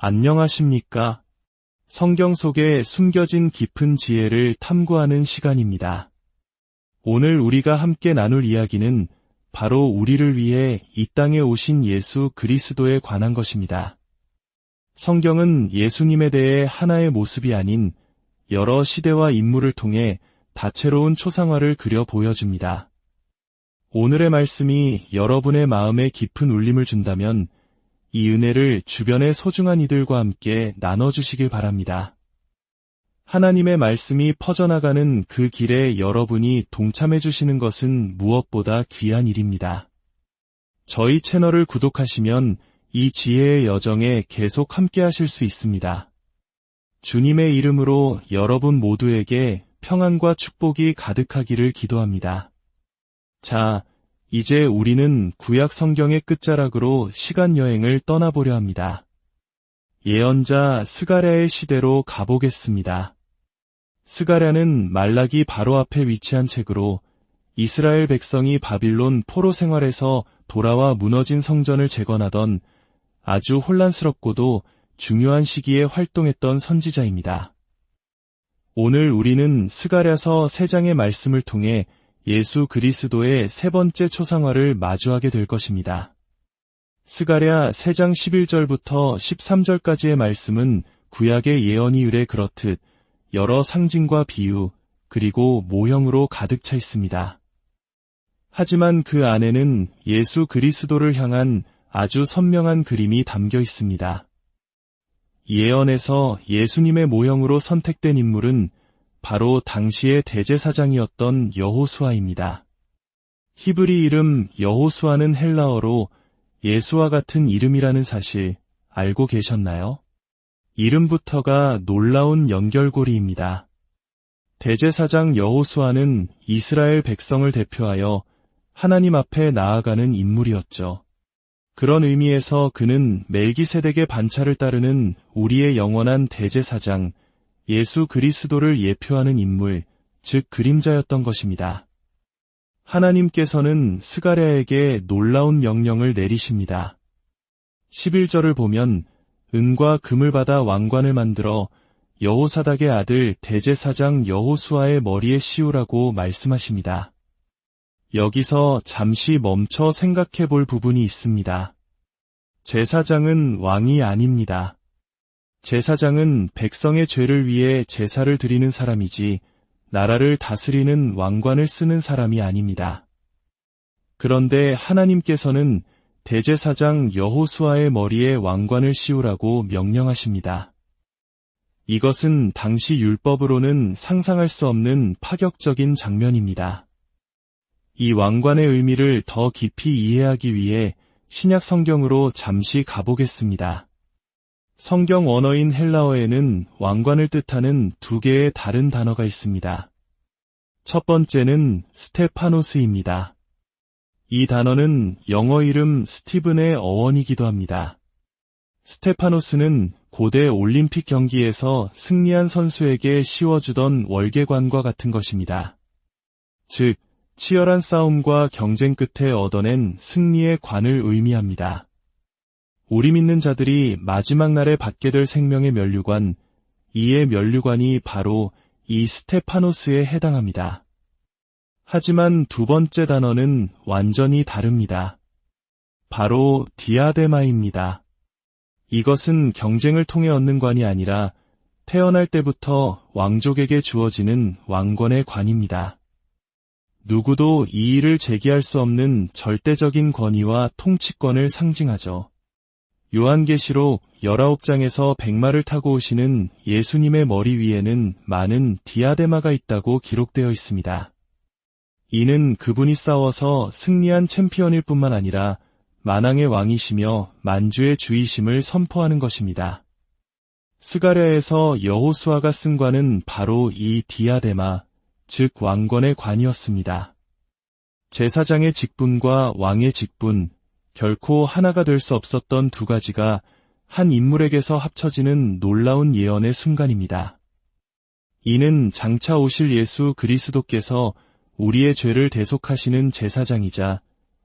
안녕하십니까? 성경 속에 숨겨진 깊은 지혜를 탐구하는 시간입니다. 오늘 우리가 함께 나눌 이야기는 바로 우리를 위해 이 땅에 오신 예수 그리스도에 관한 것입니다. 성경은 예수님에 대해 하나의 모습이 아닌 여러 시대와 인물을 통해 다채로운 초상화를 그려 보여줍니다. 오늘의 말씀이 여러분의 마음에 깊은 울림을 준다면 이 은혜를 주변의 소중한 이들과 함께 나눠주시길 바랍니다. 하나님의 말씀이 퍼져나가는 그 길에 여러분이 동참해 주시는 것은 무엇보다 귀한 일입니다. 저희 채널을 구독하시면 이 지혜의 여정에 계속 함께 하실 수 있습니다. 주님의 이름으로 여러분 모두에게 평안과 축복이 가득하기를 기도합니다. 자, 이제 우리는 구약 성경의 끝자락으로 시간 여행을 떠나보려 합니다. 예언자 스가랴의 시대로 가보겠습니다. 스가랴는 말라기 바로 앞에 위치한 책으로 이스라엘 백성이 바빌론 포로 생활에서 돌아와 무너진 성전을 재건하던 아주 혼란스럽고도 중요한 시기에 활동했던 선지자입니다. 오늘 우리는 스가랴서 3장의 말씀을 통해 예수 그리스도의 세 번째 초상화를 마주하게 될 것입니다. 스가랴 3장 11절부터 13절까지의 말씀은 구약의 예언이 의뢰 그렇듯 여러 상징과 비유, 그리고 모형으로 가득 차 있습니다. 하지만 그 안에는 예수 그리스도를 향한 아주 선명한 그림이 담겨 있습니다. 예언에서 예수님의 모형으로 선택된 인물은 바로 당시의 대제사장이었던 여호수아입니다. 히브리 이름 여호수아는 헬라어로 예수와 같은 이름이라는 사실 알고 계셨나요? 이름부터가 놀라운 연결고리입니다. 대제사장 여호수아는 이스라엘 백성을 대표하여 하나님 앞에 나아가는 인물이었죠. 그런 의미에서 그는 멜기세덱의 반차를 따르는 우리의 영원한 대제사장 예수 그리스도를 예표하는 인물, 즉 그림자였던 것입니다. 하나님께서는 스가랴에게 놀라운 명령을 내리십니다. 11절을 보면 은과 금을 받아 왕관을 만들어 여호사닥의 아들 대제사장 여호수아의 머리에 씌우라고 말씀하십니다. 여기서 잠시 멈춰 생각해 볼 부분이 있습니다. 제사장은 왕이 아닙니다. 제사장은 백성의 죄를 위해 제사를 드리는 사람이지 나라를 다스리는 왕관을 쓰는 사람이 아닙니다. 그런데 하나님께서는 대제사장 여호수아의 머리에 왕관을 씌우라고 명령하십니다. 이것은 당시 율법으로는 상상할 수 없는 파격적인 장면입니다. 이 왕관의 의미를 더 깊이 이해하기 위해 신약 성경으로 잠시 가보겠습니다. 성경 원어인 헬라어에는 왕관을 뜻하는 2개의 다른 단어가 있습니다. 첫 번째는 스테파노스입니다. 이 단어는 영어 이름 스티븐의 어원이기도 합니다. 스테파노스는 고대 올림픽 경기에서 승리한 선수에게 씌워주던 월계관과 같은 것입니다. 즉, 치열한 싸움과 경쟁 끝에 얻어낸 승리의 관을 의미합니다. 우리 믿는 자들이 마지막 날에 받게 될 생명의 면류관, 이의 면류관이 바로 이 스테파노스에 해당합니다. 하지만 두 번째 단어는 완전히 다릅니다. 바로 디아데마입니다. 이것은 경쟁을 통해 얻는 관이 아니라 태어날 때부터 왕족에게 주어지는 왕권의 관입니다. 누구도 이의를 제기할 수 없는 절대적인 권위와 통치권을 상징하죠. 요한계시록 19장에서 백마를 타고 오시는 예수님의 머리 위에는 많은 디아데마가 있다고 기록되어 있습니다. 이는 그분이 싸워서 승리한 챔피언일 뿐만 아니라 만왕의 왕이시며 만주의 주이심을 선포하는 것입니다. 스가랴에서 여호수아가 쓴 관은 바로 이 디아데마, 즉 왕권의 관이었습니다. 제사장의 직분과 왕의 직분, 결코 하나가 될 수 없었던 두 가지가 한 인물에게서 합쳐지는 놀라운 예언의 순간입니다. 이는 장차 오실 예수 그리스도께서 우리의 죄를 대속하시는 제사장이자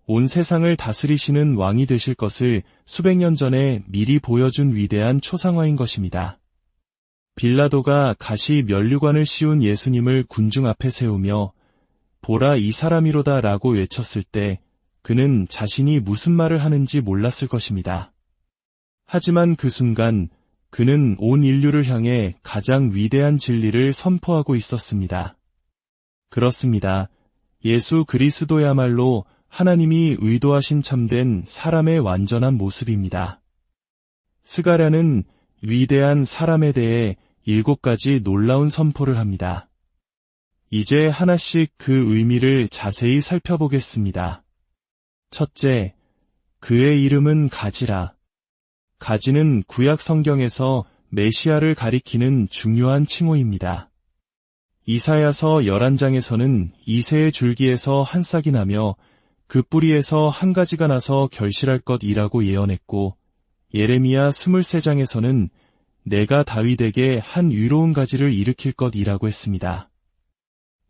온 세상을 다스리시는 왕이 되실 것을 수백 년 전에 미리 보여준 위대한 초상화인 것입니다. 빌라도가 가시 면류관을 씌운 예수님을 군중 앞에 세우며 보라 이 사람이로다 라고 외쳤을 때 그는 자신이 무슨 말을 하는지 몰랐을 것입니다. 하지만 그 순간 그는 온 인류를 향해 가장 위대한 진리를 선포하고 있었습니다. 그렇습니다. 예수 그리스도야말로 하나님이 의도하신 참된 사람의 완전한 모습입니다. 스가랴는 위대한 사람에 대해 7가지 놀라운 선포를 합니다. 이제 하나씩 그 의미를 자세히 살펴보겠습니다. 첫째, 그의 이름은 가지라. 가지는 구약 성경에서 메시아를 가리키는 중요한 칭호입니다. 이사야서 11장에서는 이새의 줄기에서 한 싹이 나며 그 뿌리에서 한 가지가 나서 결실할 것이라고 예언했고, 예레미야 23장에서는 내가 다윗에게 한 위로운 가지를 일으킬 것이라고 했습니다.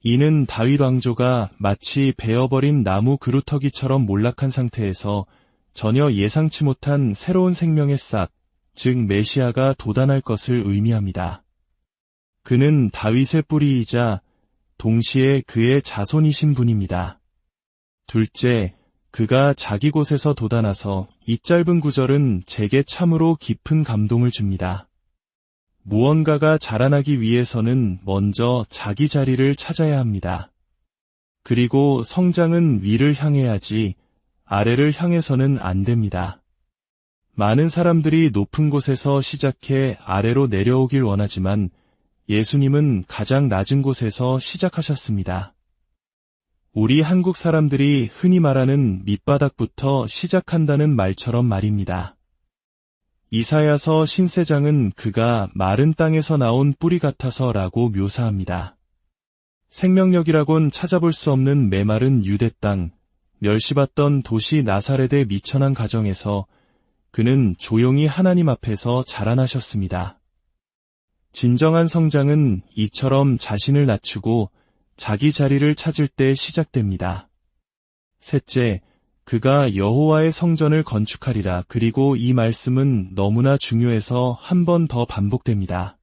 이는 다윗 왕조가 마치 베어버린 나무 그루터기처럼 몰락한 상태에서 전혀 예상치 못한 새로운 생명의 싹, 즉 메시아가 돋아날 것을 의미합니다. 그는 다윗의 뿌리이자 동시에 그의 자손이신 분입니다. 둘째, 그가 자기 곳에서 돋아나서 이 짧은 구절은 제게 참으로 깊은 감동을 줍니다. 무언가가 자라나기 위해서는 먼저 자기 자리를 찾아야 합니다. 그리고 성장은 위를 향해야지 아래를 향해서는 안 됩니다. 많은 사람들이 높은 곳에서 시작해 아래로 내려오길 원하지만 예수님은 가장 낮은 곳에서 시작하셨습니다. 우리 한국 사람들이 흔히 말하는 밑바닥부터 시작한다는 말처럼 말입니다. 이사야서 신세장은 그가 마른 땅에서 나온 뿌리 같아서 라고 묘사합니다. 생명력이라곤 찾아볼 수 없는 메마른 유대 땅, 멸시받던 도시 나사렛의 미천한 가정에서 그는 조용히 하나님 앞에서 자라나셨습니다. 진정한 성장은 이처럼 자신을 낮추고 자기 자리를 찾을 때 시작됩니다. 셋째, 그가 여호와의 성전을 건축하리라. 그리고 이 말씀은 너무나 중요해서 한 번 더 반복됩니다.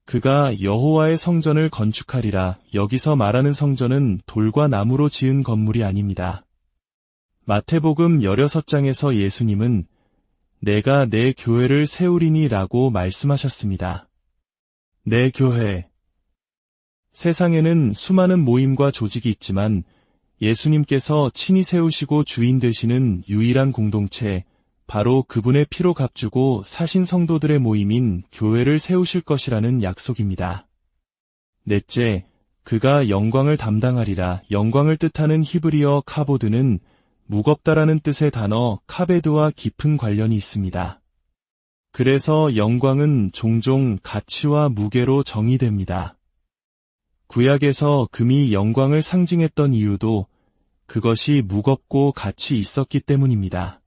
그가 여호와의 성전을 건축하리라. 여기서 말하는 성전은 돌과 나무로 지은 건물이 아닙니다. 마태복음 16장에서 예수님은 내가 내 교회를 세우리니 라고 말씀하셨습니다. 내 교회. 세상에는 수많은 모임과 조직이 있지만 예수님께서 친히 세우시고 주인 되시는 유일한 공동체, 바로 그분의 피로 값주고 사신 성도들의 모임인 교회를 세우실 것이라는 약속입니다. 넷째, 그가 영광을 담당하리라. 영광을 뜻하는 히브리어 카보드는 무겁다라는 뜻의 단어 카베드와 깊은 관련이 있습니다. 그래서 영광은 종종 가치와 무게로 정의됩니다. 구약에서 금이 영광을 상징했던 이유도 그것이 무겁고 가치 있었기 때문입니다.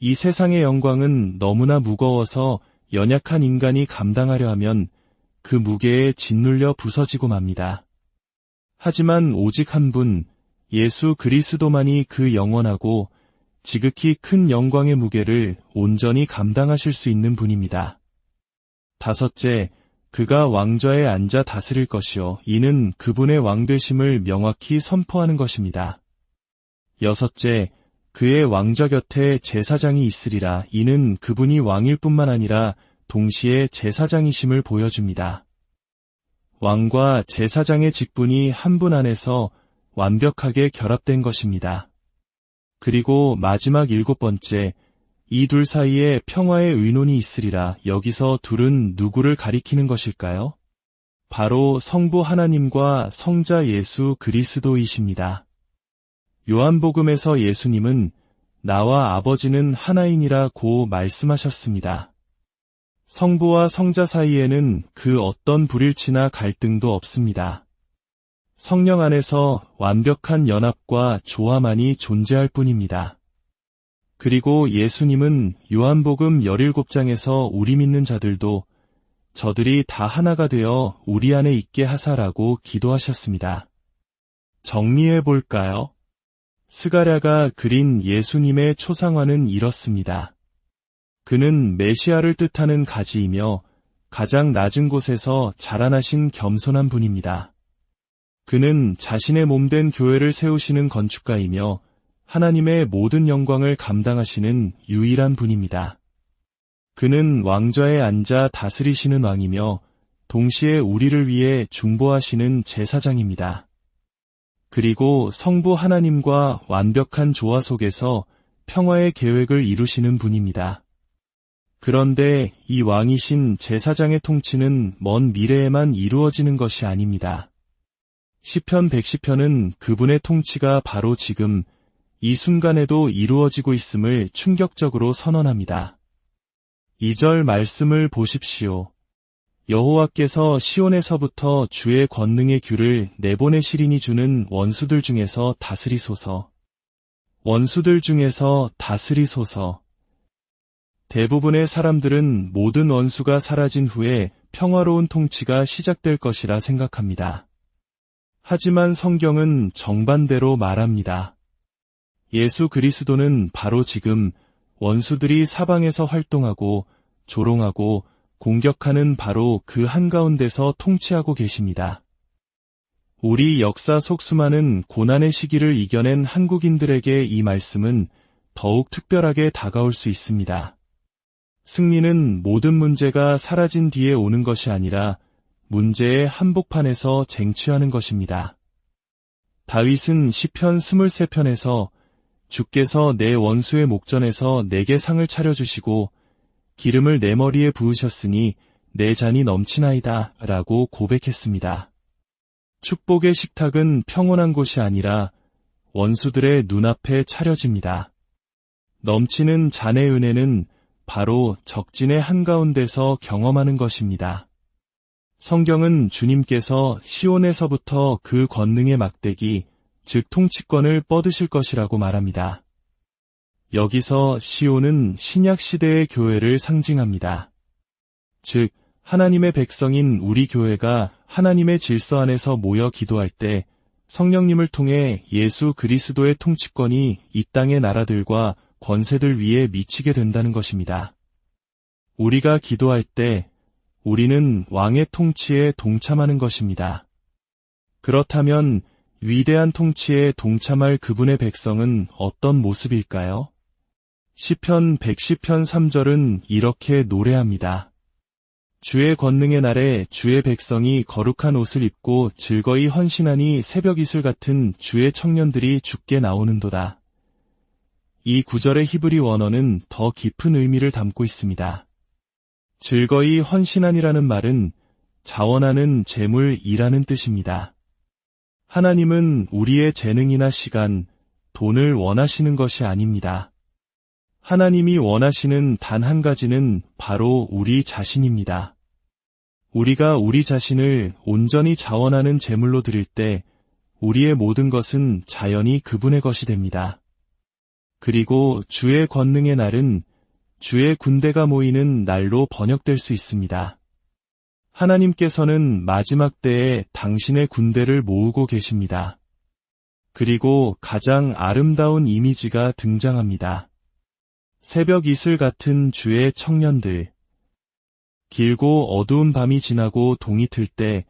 이 세상의 영광은 너무나 무거워서 연약한 인간이 감당하려 하면 그 무게에 짓눌려 부서지고 맙니다. 하지만 오직 한 분, 예수 그리스도만이 그 영원하고 지극히 큰 영광의 무게를 온전히 감당하실 수 있는 분입니다. 다섯째, 그가 왕좌에 앉아 다스릴 것이요. 이는 그분의 왕되심을 명확히 선포하는 것입니다. 여섯째, 그의 왕좌 곁에 제사장이 있으리라. 이는 그분이 왕일 뿐만 아니라 동시에 제사장이심을 보여줍니다. 왕과 제사장의 직분이 한 분 안에서 완벽하게 결합된 것입니다. 그리고 마지막 7번째, 이 둘 사이에 평화의 의논이 있으리라. 여기서 둘은 누구를 가리키는 것일까요? 바로 성부 하나님과 성자 예수 그리스도이십니다. 요한복음에서 예수님은 나와 아버지는 하나이니라고 말씀하셨습니다. 성부와 성자 사이에는 그 어떤 불일치나 갈등도 없습니다. 성령 안에서 완벽한 연합과 조화만이 존재할 뿐입니다. 그리고 예수님은 요한복음 17장에서 우리 믿는 자들도 저들이 다 하나가 되어 우리 안에 있게 하사라고 기도하셨습니다. 정리해 볼까요? 스가랴가 그린 예수님의 초상화는 이렇습니다. 그는 메시아를 뜻하는 가지이며 가장 낮은 곳에서 자라나신 겸손한 분입니다. 그는 자신의 몸된 교회를 세우시는 건축가이며 하나님의 모든 영광을 감당하시는 유일한 분입니다. 그는 왕좌에 앉아 다스리시는 왕이며 동시에 우리를 위해 중보하시는 제사장입니다. 그리고 성부 하나님과 완벽한 조화 속에서 평화의 계획을 이루시는 분입니다. 그런데 이 왕이신 제사장의 통치는 먼 미래에만 이루어지는 것이 아닙니다. 시편 110편은 그분의 통치가 바로 지금 이 순간에도 이루어지고 있음을 충격적으로 선언합니다. 2절 말씀을 보십시오. 여호와께서 시온에서부터 주의 권능의 귤을 내보내시리니 주는 원수들 중에서 다스리소서. 원수들 중에서 다스리소서. 대부분의 사람들은 모든 원수가 사라진 후에 평화로운 통치가 시작될 것이라 생각합니다. 하지만 성경은 정반대로 말합니다. 예수 그리스도는 바로 지금 원수들이 사방에서 활동하고 조롱하고 공격하는 바로 그 한가운데서 통치하고 계십니다. 우리 역사 속 수많은 고난의 시기를 이겨낸 한국인들에게 이 말씀은 더욱 특별하게 다가올 수 있습니다. 승리는 모든 문제가 사라진 뒤에 오는 것이 아니라 문제의 한복판에서 쟁취하는 것입니다. 다윗은 시편 23편에서 주께서 내 원수의 목전에서 내게 상을 차려주시고 기름을 내 머리에 부으셨으니 내 잔이 넘치나이다 라고 고백했습니다. 축복의 식탁은 평온한 곳이 아니라 원수들의 눈앞에 차려집니다. 넘치는 잔의 은혜는 바로 적진의 한가운데서 경험하는 것입니다. 성경은 주님께서 시온에서부터 그 권능의 막대기, 즉 통치권을 뻗으실 것이라고 말합니다. 여기서 시온은 신약시대의 교회를 상징합니다. 즉, 하나님의 백성인 우리 교회가 하나님의 질서 안에서 모여 기도할 때 성령님을 통해 예수 그리스도의 통치권이 이 땅의 나라들과 권세들 위에 미치게 된다는 것입니다. 우리가 기도할 때 우리는 왕의 통치에 동참하는 것입니다. 그렇다면 위대한 통치에 동참할 그분의 백성은 어떤 모습일까요? 시편 110편 3절은 이렇게 노래합니다. 주의 권능의 날에 주의 백성이 거룩한 옷을 입고 즐거이 헌신하니 새벽 이슬 같은 주의 청년들이 주께 나오는도다. 이 구절의 히브리 원어는 더 깊은 의미를 담고 있습니다. 즐거이 헌신하니라는 말은 자원하는 재물이라는 뜻입니다. 하나님은 우리의 재능이나 시간, 돈을 원하시는 것이 아닙니다. 하나님이 원하시는 단 한 가지는 바로 우리 자신입니다. 우리가 우리 자신을 온전히 자원하는 제물로 드릴 때 우리의 모든 것은 자연히 그분의 것이 됩니다. 그리고 주의 권능의 날은 주의 군대가 모이는 날로 번역될 수 있습니다. 하나님께서는 마지막 때에 당신의 군대를 모으고 계십니다. 그리고 가장 아름다운 이미지가 등장합니다. 새벽 이슬 같은 주의 청년들. 길고 어두운 밤이 지나고 동이 틀 때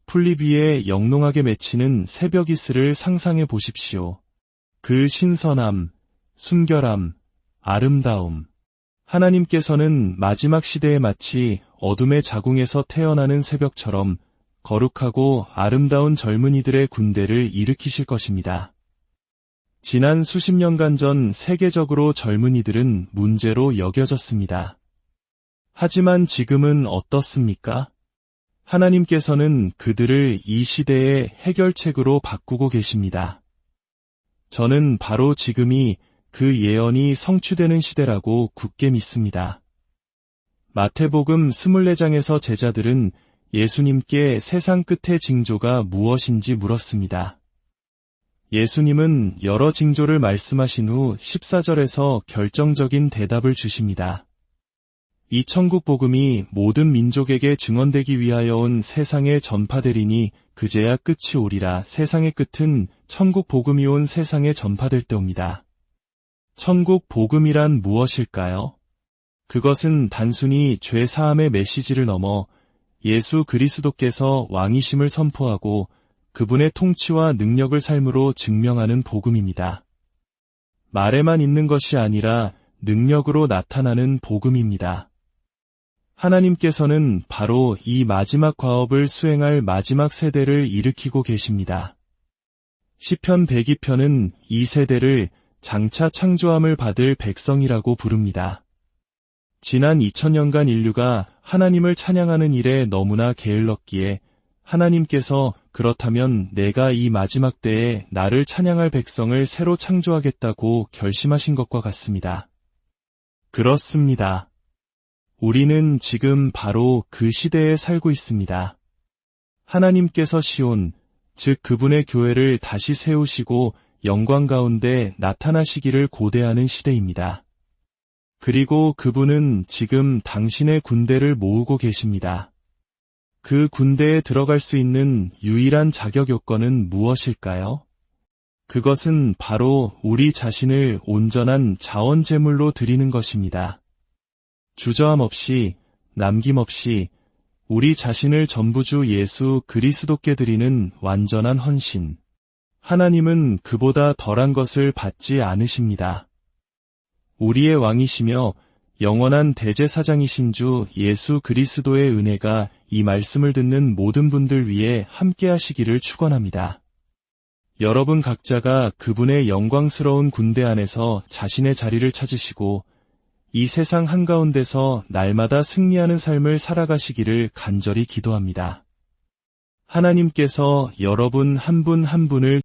풀잎 위에 영롱하게 맺히는 새벽 이슬을 상상해 보십시오. 그 신선함, 순결함, 아름다움. 하나님께서는 마지막 시대에 마치 어둠의 자궁에서 태어나는 새벽처럼 거룩하고 아름다운 젊은이들의 군대를 일으키실 것입니다. 지난 수십 년간 전 세계적으로 젊은이들은 문제로 여겨졌습니다. 하지만 지금은 어떻습니까? 하나님께서는 그들을 이 시대의 해결책으로 바꾸고 계십니다. 저는 바로 지금이 그 예언이 성취되는 시대라고 굳게 믿습니다. 마태복음 24장에서 제자들은 예수님께 세상 끝의 징조가 무엇인지 물었습니다. 예수님은 여러 징조를 말씀하신 후 14절에서 결정적인 대답을 주십니다. 이 천국 복음이 모든 민족에게 증언되기 위하여 온 세상에 전파되리니 그제야 끝이 오리라. 세상의 끝은 천국 복음이 온 세상에 전파될 때옵니다. 천국 복음이란 무엇일까요? 그것은 단순히 죄 사함의 메시지를 넘어 예수 그리스도께서 왕이심을 선포하고 그분의 통치와 능력을 삶으로 증명하는 복음입니다. 말에만 있는 것이 아니라 능력으로 나타나는 복음입니다. 하나님께서는 바로 이 마지막 과업을 수행할 마지막 세대를 일으키고 계십니다. 시편 102편은 이 세대를 장차 창조함을 받을 백성이라고 부릅니다. 지난 2000년간 인류가 하나님을 찬양하는 일에 너무나 게을렀기에 하나님께서 그렇다면 내가 이 마지막 때에 나를 찬양할 백성을 새로 창조하겠다고 결심하신 것과 같습니다. 그렇습니다. 우리는 지금 바로 그 시대에 살고 있습니다. 하나님께서 시온, 즉 그분의 교회를 다시 세우시고 영광 가운데 나타나시기를 고대하는 시대입니다. 그리고 그분은 지금 당신의 군대를 모으고 계십니다. 그 군대에 들어갈 수 있는 유일한 자격 요건은 무엇일까요? 그것은 바로 우리 자신을 온전한 자원 제물로 드리는 것입니다. 주저함 없이, 남김없이 우리 자신을 전부 주 예수 그리스도께 드리는 완전한 헌신. 하나님은 그보다 덜한 것을 받지 않으십니다. 우리의 왕이시며 영원한 대제사장이신 주 예수 그리스도의 은혜가 이 말씀을 듣는 모든 분들 위해 함께 하시기를 축원합니다. 여러분 각자가 그분의 영광스러운 군대 안에서 자신의 자리를 찾으시고 이 세상 한가운데서 날마다 승리하는 삶을 살아가시기를 간절히 기도합니다. 하나님께서 여러분 한 분 한 분을